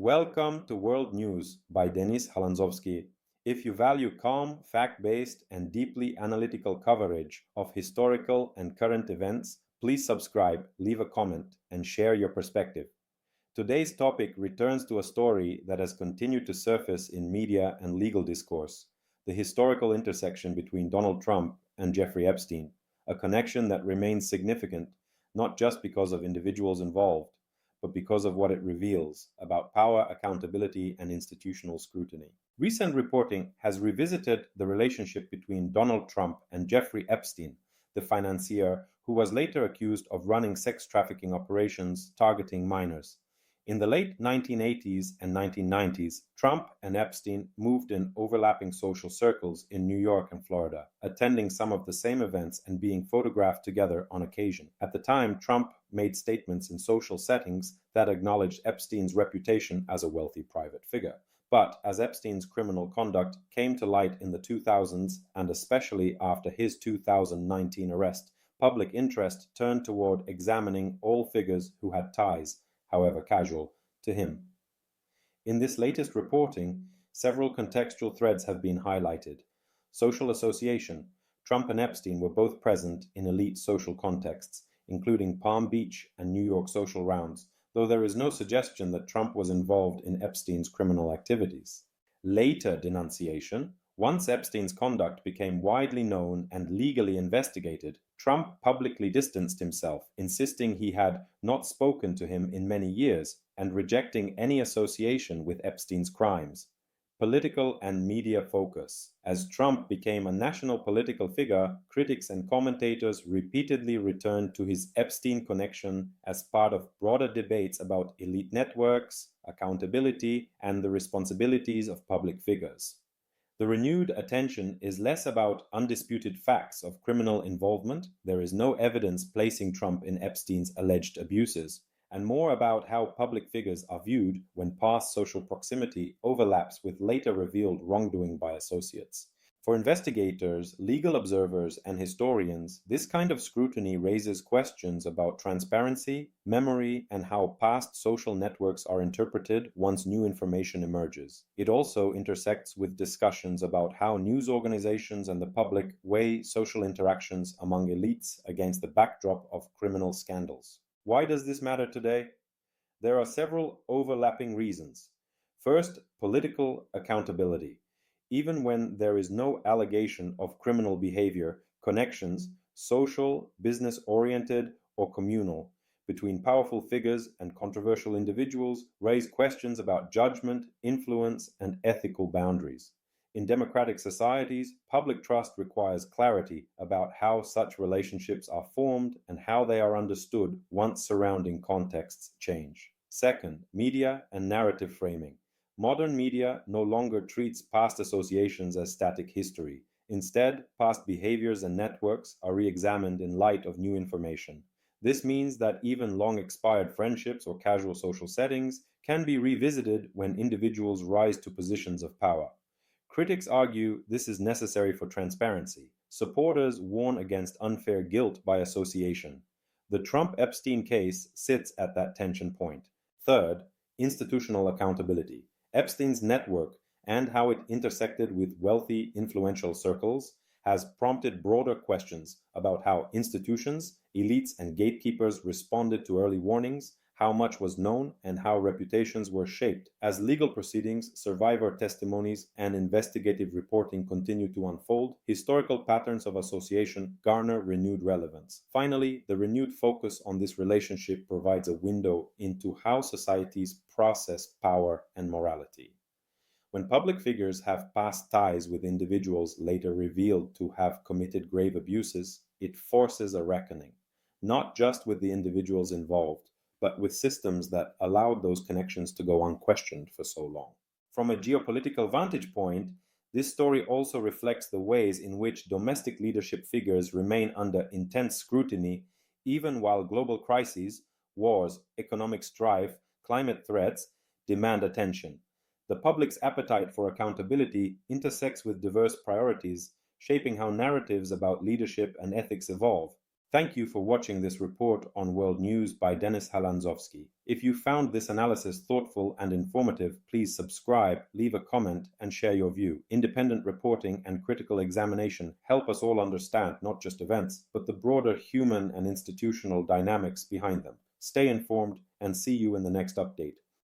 Welcome to World News by Denis Halandzovskyi. If you value calm, fact-based, and deeply analytical coverage of historical and current events, please subscribe, leave a comment, and share your perspective. Today's topic returns to a story that has continued to surface in media and legal discourse: the historical intersection between Donald Trump and Jeffrey Epstein, a connection that remains significant not just because of individuals involved, but because of what it reveals about power, accountability, and institutional scrutiny. Recent reporting has revisited the relationship between Donald Trump and Jeffrey Epstein, the financier who was later accused of running sex trafficking operations targeting minors. In the late 1980s and 1990s, Trump and Epstein moved in overlapping social circles in New York and Florida, attending some of the same events and being photographed together on occasion. At the time, Trump made statements in social settings that acknowledged Epstein's reputation as a wealthy private figure. But as Epstein's criminal conduct came to light in the 2000s, and especially after his 2019 arrest, public interest turned toward examining all figures who had ties, however casual, to him. In this latest reporting, several contextual threads have been highlighted. Social association. Trump and Epstein were both present in elite social contexts, including Palm Beach and New York social rounds, though there is no suggestion that Trump was involved in Epstein's criminal activities. Later denunciation. Once Epstein's conduct became widely known and legally investigated, Trump publicly distanced himself, insisting he had not spoken to him in many years and rejecting any association with Epstein's crimes. Political and media focus. As Trump became a national political figure, critics and commentators repeatedly returned to his Epstein connection as part of broader debates about elite networks, accountability, and the responsibilities of public figures. The renewed attention is less about undisputed facts of criminal involvement, there is no evidence placing Trump in Epstein's alleged abuses, and more about how public figures are viewed when past social proximity overlaps with later revealed wrongdoing by associates. For investigators, legal observers, and historians, this kind of scrutiny raises questions about transparency, memory, and how past social networks are interpreted once new information emerges. It also intersects with discussions about how news organizations and the public weigh social interactions among elites against the backdrop of criminal scandals. Why does this matter today? There are several overlapping reasons. First, political accountability. Even when there is no allegation of criminal behavior, connections, social, business-oriented, or communal, between powerful figures and controversial individuals raise questions about judgment, influence, and ethical boundaries. In democratic societies, public trust requires clarity about how such relationships are formed and how they are understood once surrounding contexts change. Second, media and narrative framing. Modern media no longer treats past associations as static history. Instead, past behaviors and networks are re-examined in light of new information. This means that even long-expired friendships or casual social settings can be revisited when individuals rise to positions of power. Critics argue this is necessary for transparency. Supporters warn against unfair guilt by association. The Trump-Epstein case sits at that tension point. Third, institutional accountability. Epstein's network and how it intersected with wealthy, influential circles has prompted broader questions about how institutions, elites, and gatekeepers responded to early warnings, how much was known, and how reputations were shaped. As legal proceedings, survivor testimonies, and investigative reporting continue to unfold, historical patterns of association garner renewed relevance. Finally, the renewed focus on this relationship provides a window into how societies process power and morality. When public figures have past ties with individuals later revealed to have committed grave abuses, it forces a reckoning, not just with the individuals involved, but with systems that allowed those connections to go unquestioned for so long. From a geopolitical vantage point, this story also reflects the ways in which domestic leadership figures remain under intense scrutiny even while global crises, wars, economic strife, climate threats demand attention. The public's appetite for accountability intersects with diverse priorities, shaping how narratives about leadership and ethics evolve. Thank you for watching this report on world news by Denis Halandzovskyi. If you found this analysis thoughtful and informative, please subscribe, leave a comment, and share your view. Independent reporting and critical examination help us all understand not just events, but the broader human and institutional dynamics behind them. Stay informed and see you in the next update.